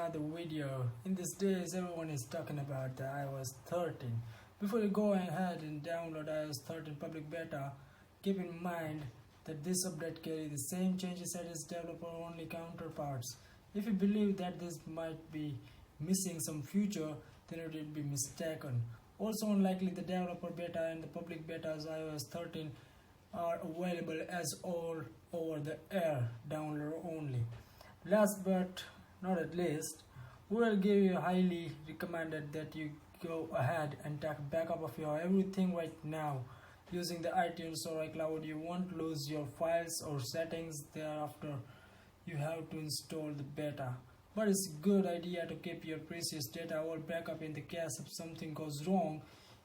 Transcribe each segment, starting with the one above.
another video. In these days everyone is talking about the iOS 13. Before you go ahead and download iOS 13 public beta, keep in mind that this update carries the same changes as its developer-only counterparts. If you believe that this might be missing some feature, then it will be mistaken. Also unlikely the developer beta and the public beta's iOS 13 are available as all over the air download only. Last but not at least, we will give you highly recommended that you go ahead and take backup of your everything right now using the iTunes or iCloud. You won't lose your files or settings thereafter. You have to install the beta, but it's a good idea to keep your precious data all backup in the case if something goes wrong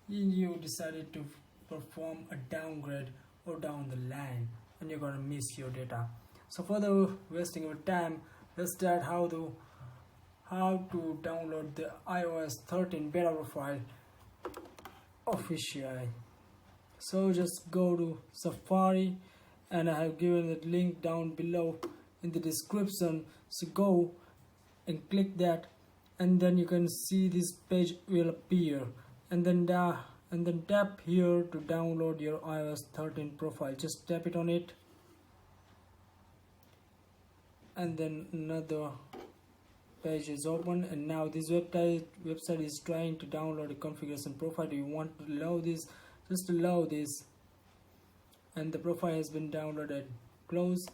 and you decided to perform a downgrade or down the line and you're gonna miss your data. So further wasting your time, let's start how to download the iOS 13 beta profile officially. So just go to Safari, and I have given the link down below in the description. So go and click that, and then you can see this page will appear, and then tap here to download your iOS 13 profile. Just tap it on it, and then another page is open, and now this website is trying to download a configuration profile. Do you want to allow this? Just allow this, and the profile has been downloaded. Close,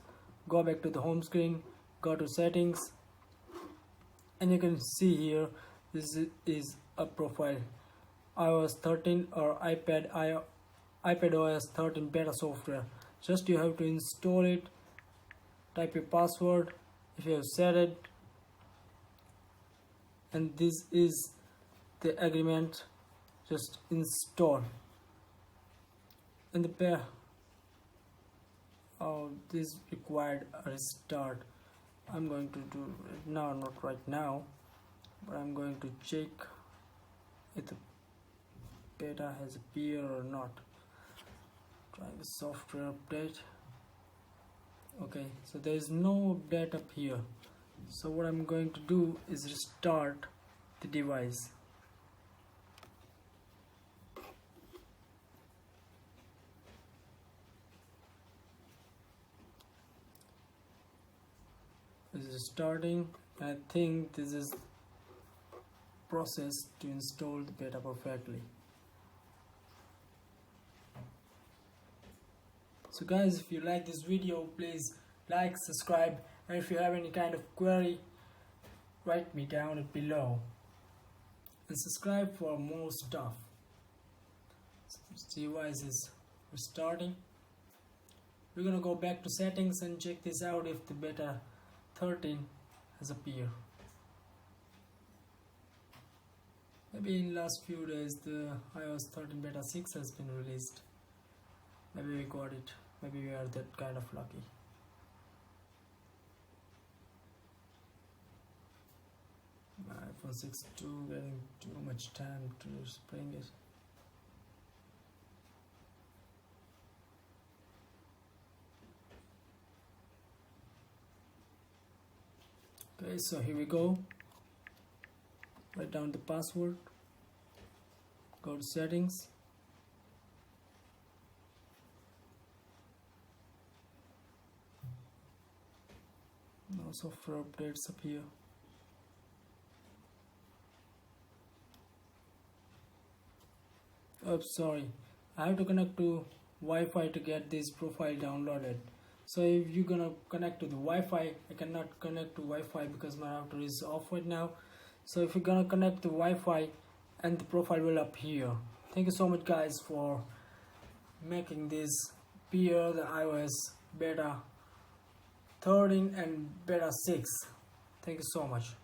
go back to the home screen, go to settings, and you can see here this is a profile, iOS 13 or iPadOS 13 beta software. Just you have to install it, type your password if you have set it, and this is the agreement. Just install, and the pair this required a restart. I'm going to do it now, not right now, but I'm going to check if the beta has appeared or not. Try the software update. Okay, so there is no update up here. So what I'm going to do is restart the device. This is starting. I think this is process to install the beta perfectly. So guys, if you like this video, please like, subscribe, and if you have any kind of query, write me down below, and subscribe for more stuff. So the device is restarting. We're gonna go back to settings and check this out if the beta 13 has appeared. Maybe in last few days the iOS 13 beta 6 has been released. Maybe we got it. Maybe we are that kind of lucky. My iPhone 6 2 getting too much time to bring it. Okay, so here we go. Write down the password, go to settings, no software updates up here. Oh, sorry, I have to connect to Wi-Fi to get this profile downloaded. So if you're gonna connect to the Wi-Fi, I cannot connect to Wi-Fi because my router is off right now. So if you're gonna connect to Wi-Fi, and the profile will appear. Thank you so much guys for making this appear, the iOS beta 13 and beta 6. Thank you so much.